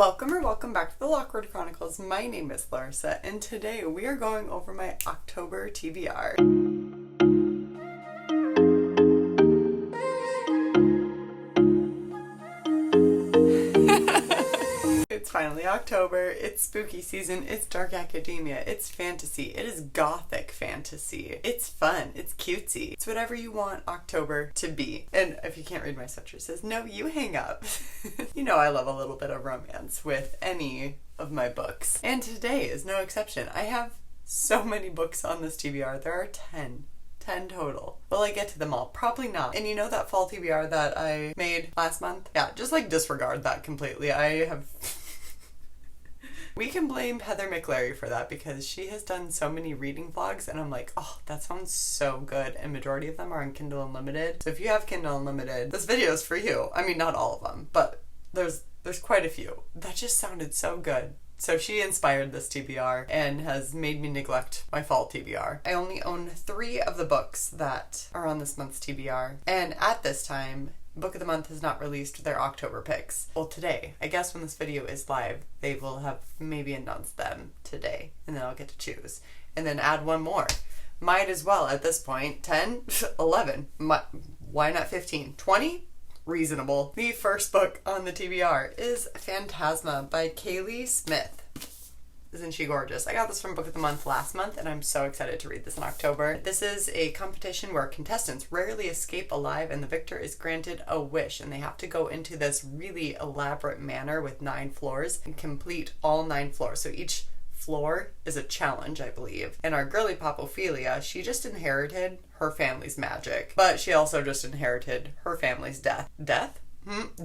Welcome back to the Lockwood Chronicles. My name is Larissa, and today we are going over my October TBR. It's finally October, it's spooky season, it's dark academia, it's fantasy, it is gothic fantasy, it's fun, it's cutesy, it's whatever you want October to be. And if you can't read my sweatshirt, it says, no, you hang up. You know I love a little bit of romance with any of my books. And today is no exception. I have so many books on this TBR. There are 10 total. Will I get to them all? Probably not. And you know that fall TBR that I made last month? Yeah, just like disregard that completely. We can blame Heather McLary for that because she has done so many reading vlogs and I'm like, oh, that sounds so good. And majority of them are on Kindle Unlimited. So if you have Kindle Unlimited, this video is for you. I mean, not all of them, but there's quite a few. That just sounded so good. So she inspired this TBR and has made me neglect my fall TBR. I only own 3 of the books that are on this month's TBR. And at this time, Book of the Month has not released their October picks. Well, today, I guess when this video is live, they will have maybe announced them today, and then I'll get to choose. And then add one more. Might as well at this point. 10, 11, why not 15? 20? Reasonable. The first book on the TBR is Phantasma by Kaylee Smith. Isn't she gorgeous? I got this from Book of the Month last month, and I'm so excited to read this in October. This is a competition where contestants rarely escape alive, and the victor is granted a wish, and they have to go into this really elaborate manor with 9 floors and complete all 9 floors. So each floor is a challenge, I believe. And our girly pop Ophelia, she just inherited her family's magic, but she also just inherited her family's death. Death?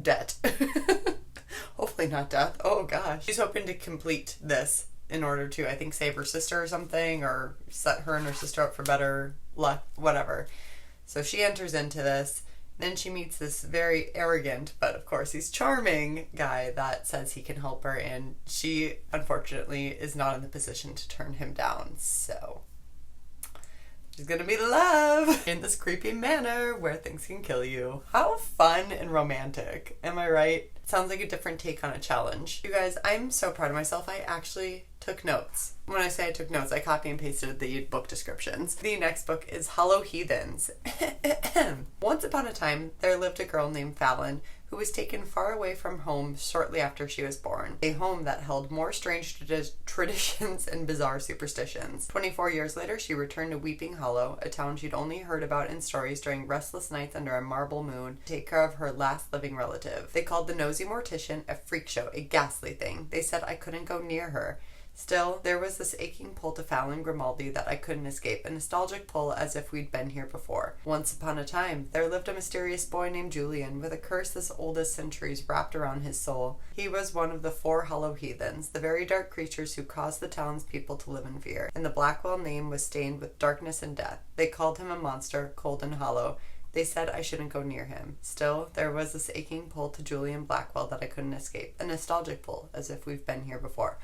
Debt. Hopefully not death. Oh gosh. She's hoping to complete this in order to, I think, save her sister or something, or set her and her sister up for better luck, whatever. So she enters into this. Then she meets this very arrogant, but of course he's charming guy that says he can help her, and she, unfortunately, is not in the position to turn him down. So there's gonna be love in this creepy manor where things can kill you. How fun and romantic. Am I right? Sounds like a different take on a challenge. You guys, I'm so proud of myself. I actually took notes. When I say I took notes, I copy and pasted the book descriptions. The next book is Hollow Heathens. Once upon a time, there lived a girl named Fallon who was taken far away from home shortly after she was born. A home that held more strange traditions and bizarre superstitions. 24 years later, she returned to Weeping Hollow, a town she'd only heard about in stories during restless nights under a marble moon, to take care of her last living relative. They called the nosy mortician a freak show, a ghastly thing. They said I couldn't go near her. Still, there was this aching pull to Fallon Grimaldi that I couldn't escape, a nostalgic pull as if we'd been here before. Once upon a time, there lived a mysterious boy named Julian, with a curse as old as centuries wrapped around his soul. He was one of the 4 Hollow Heathens, the very dark creatures who caused the townspeople to live in fear, and the Blackwell name was stained with darkness and death. They called him a monster, cold and hollow. They said I shouldn't go near him. Still, there was this aching pull to Julian Blackwell that I couldn't escape, a nostalgic pull, as if we've been here before.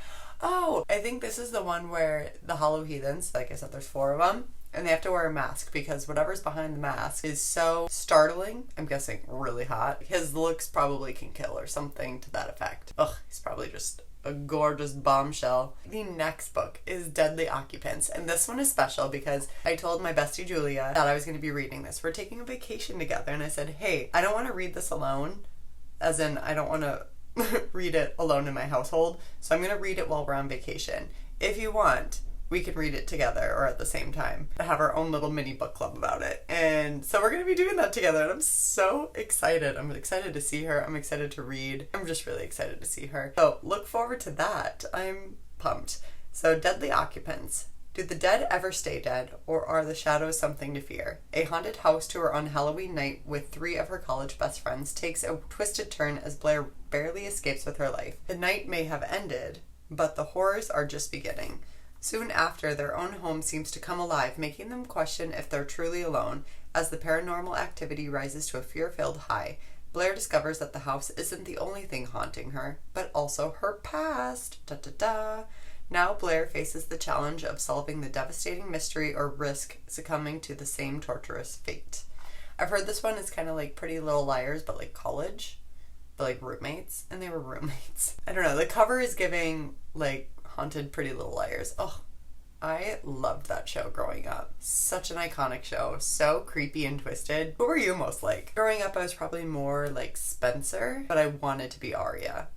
Oh, I think this is the one where the Hollow Heathens, like I said, there's 4 of them, and they have to wear a mask because whatever's behind the mask is so startling, I'm guessing really hot. His looks probably can kill or something to that effect. Ugh, he's probably just a gorgeous bombshell. The next book is Deadly Occupants, and this one is special because I told my bestie Julia that I was going to be reading this. We're taking a vacation together, and I said, hey, I don't want to read this alone, as in I don't want to read it alone in my household, so I'm going to read it while we're on vacation. If you want, we can read it together or at the same time. I have our own little mini book club about it. And so we're going to be doing that together, and I'm so excited. I'm excited to see her. I'm excited to read. I'm just really excited to see her. So look forward to that. I'm pumped. So Deadly Occupants. Do the dead ever stay dead, or are the shadows something to fear? A haunted house tour on Halloween night with 3 of her college best friends takes a twisted turn as Blair barely escapes with her life. The night may have ended, but the horrors are just beginning. Soon after, their own home seems to come alive, making them question if they're truly alone. As the paranormal activity rises to a fear-filled high, Blair discovers that the house isn't the only thing haunting her, but also her past. Da-da-da. Now Blair faces the challenge of solving the devastating mystery or risk succumbing to the same torturous fate. I've heard this one is kind of like Pretty Little Liars, but like college. but like roommates, and they were roommates. I don't know, the cover is giving like haunted Pretty Little Liars. Oh, I loved that show growing up. Such an iconic show. So creepy and twisted. Who were you most like? Growing up, I was probably more like Spencer, but I wanted to be Arya.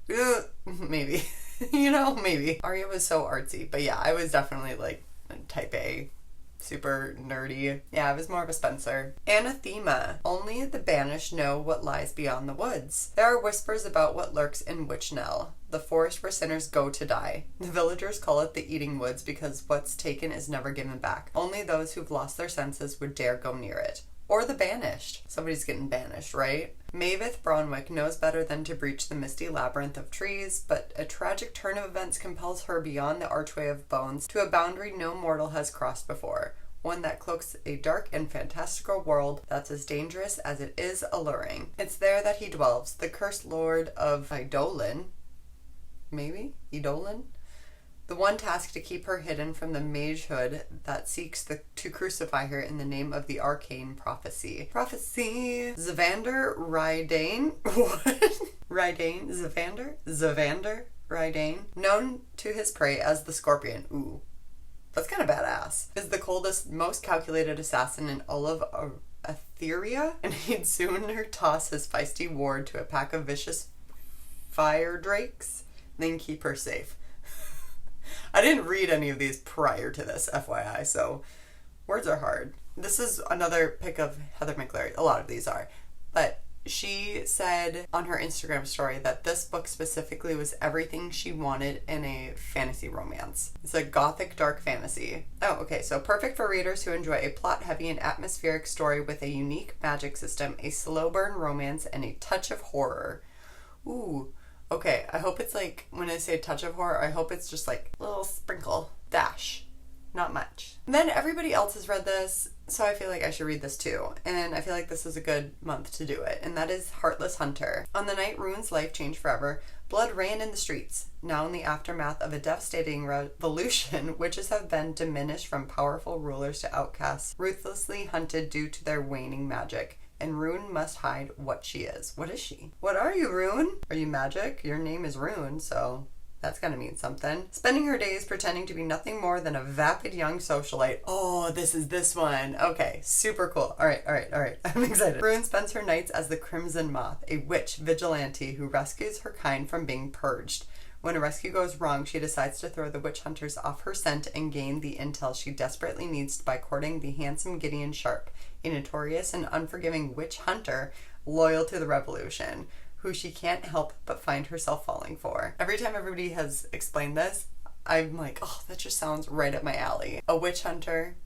Maybe. You know, maybe. Arya was so artsy. But yeah, I was definitely like type A. Super nerdy. Yeah, I was more of a Spencer. Anathema. Only the banished know what lies beyond the woods. There are whispers about what lurks in Witchnell, the forest where sinners go to die. The villagers call it the Eating Woods because what's taken is never given back. Only those who've lost their senses would dare go near it. Or the banished. Somebody's getting banished, right? Mavis Bronwick knows better than to breach the misty labyrinth of trees, but a tragic turn of events compels her beyond the archway of bones to a boundary no mortal has crossed before. One that cloaks a dark and fantastical world that's as dangerous as it is alluring. It's there that he dwells, the cursed lord of Eidolon. Maybe? Eidolon? The one tasked to keep her hidden from the magehood that seeks to crucify her in the name of the arcane prophecy. Prophecy! Zavander Rydane? What? Rydane? Zavander Rydane? Known to his prey as the Scorpion. Ooh. That's kind of badass. Is the coldest, most calculated assassin in all of Etheria, and he'd sooner toss his feisty ward to a pack of vicious fire drakes than keep her safe. I didn't read any of these prior to this, FYI, so words are hard. This is another pick of Heather McClary. A lot of these are. But she said on her Instagram story that this book specifically was everything she wanted in a fantasy romance. It's a gothic dark fantasy. Oh, okay, so perfect for readers who enjoy a plot-heavy and atmospheric story with a unique magic system, a slow burn romance, and a touch of horror. Ooh. Okay, I hope it's like, when I say touch of horror, I hope it's just like a little sprinkle. Dash. Not much. And then everybody else has read this, so I feel like I should read this too. And I feel like this is a good month to do it. And that is Heartless Hunter. On the night Rune's life changed forever, blood ran in the streets. Now in the aftermath of a devastating revolution, witches have been diminished from powerful rulers to outcasts, ruthlessly hunted due to their waning magic. And Rune must hide what she is. What is she? What are you, Rune? Are you magic? Your name is Rune, so that's gonna mean something. Spending her days pretending to be nothing more than a vapid young socialite. Oh, this is this one. Okay, super cool. All right. I'm excited. Rune spends her nights as the Crimson Moth, a witch vigilante who rescues her kind from being purged. When a rescue goes wrong, she decides to throw the witch hunters off her scent and gain the intel she desperately needs by courting the handsome Gideon Sharp, a notorious and unforgiving witch hunter loyal to the revolution, who she can't help but find herself falling for. Every time everybody has explained this, I'm like, oh, that just sounds right up my alley. A witch hunter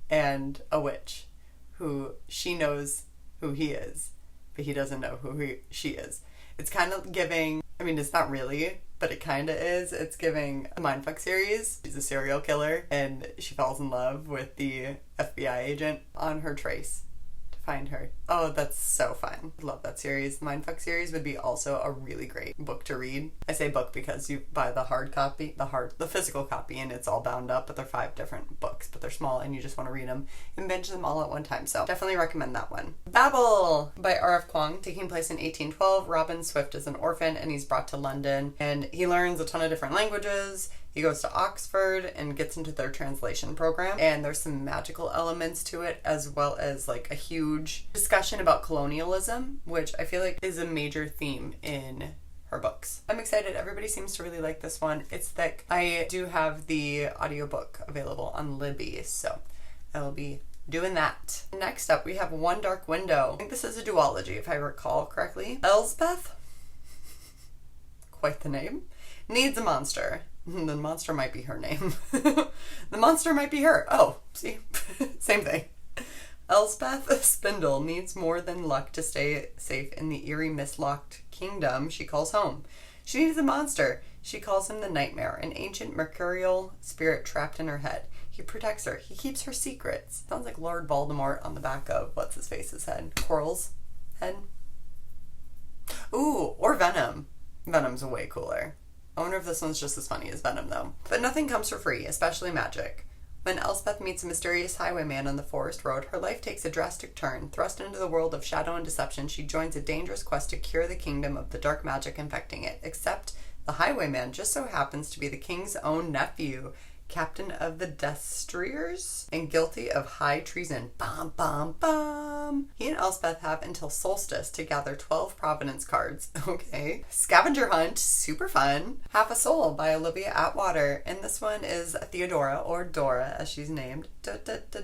and a witch who she knows who he is, but he doesn't know who she is. It's kind of giving, I mean, it's not really, but it kind of is. It's giving the Mindfuck series. She's a serial killer, and she falls in love with the FBI agent on her trace to find her. Oh, that's so fun. Love that series. The Mindfuck series would be also a really great book to read. I say book because you buy the hard copy, the physical copy, and it's all bound up, but they're 5 different books, but they're small, and you just want to read them and binge them all at one time. So definitely recommend that one. Babel by R.F. Kuang, taking place in 1812. Robin Swift is an orphan, and he's brought to London, and he learns a ton of different languages. He goes to Oxford and gets into their translation program, and there's some magical elements to it, as well as like a huge discussion about colonialism, which I feel like is a major theme in her books. I'm excited. Everybody seems to really like this one. It's thick. I do have the audiobook available on Libby, so I will be doing that. Next up, we have One Dark Window. I think this is a duology, if I recall correctly. Elsbeth, quite the name, needs a monster. The monster might be her name. The monster might be her. Oh, see? Same thing. Elsbeth Spindle needs more than luck to stay safe in the eerie mist-locked kingdom she calls home. She needs a monster. She calls him the Nightmare, an ancient mercurial spirit trapped in her head. He protects her. He keeps her secrets. Sounds like Lord Voldemort on the back of what's-his-face's head? Quirrell's head? Ooh, or Venom. Venom's way cooler. I wonder if this one's just as funny as Venom, though. But nothing comes for free, especially magic. When Elspeth meets a mysterious highwayman on the forest road, her life takes a drastic turn. Thrust into the world of shadow and deception, she joins a dangerous quest to cure the kingdom of the dark magic infecting it. Except the highwayman just so happens to be the king's own nephew, captain of the Destriers, and guilty of high treason. Bum, bum, bum. He and Elspeth have until solstice to gather 12 Providence cards. Okay. Scavenger hunt, super fun. Half a Soul by Olivia Atwater. And this one is Theodora, or Dora as she's named.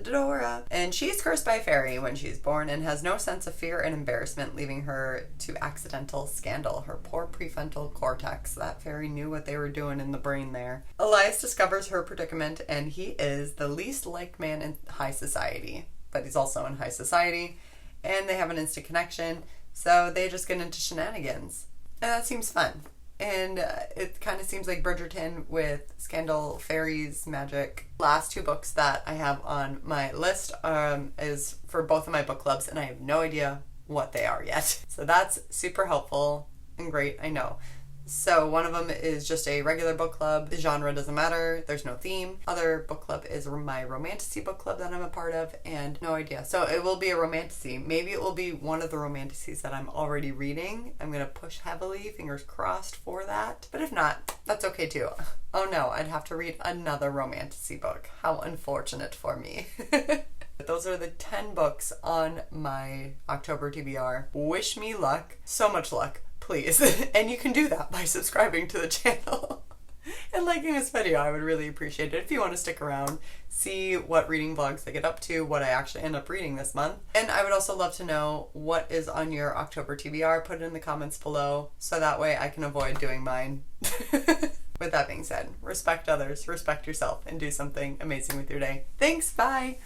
Dora. And she's cursed by a fairy when she's born and has no sense of fear and embarrassment, leaving her to accidental scandal. Her poor prefrontal cortex. That fairy knew what they were doing in the brain there. Elias discovers her predicament, and he is the least liked man in high society. But he's also in high society, and they have an instant connection, so they just get into shenanigans. And that seems fun. And it kind of seems like Bridgerton with scandal, fairies, magic. Last two books that I have on my list is for both of my book clubs, and I have no idea what they are yet. So that's super helpful and great, I know. So one of them is just a regular book club. The genre doesn't matter. There's no theme. Other book club is my romantasy book club that I'm a part of, and no idea. So it will be a romantasy. Maybe it will be one of the romantasies that I'm already reading. I'm going to push heavily, fingers crossed for that. But if not, that's okay too. Oh no, I'd have to read another romantasy book. How unfortunate for me. Those are the 10 books on my October TBR. Wish me luck. So much luck. Please. And you can do that by subscribing to the channel and liking this video. I would really appreciate it if you want to stick around, see what reading vlogs I get up to, what I actually end up reading this month. And I would also love to know what is on your October TBR. Put it in the comments below so that way I can avoid doing mine. With that being said, respect others, respect yourself, and do something amazing with your day. Thanks, bye!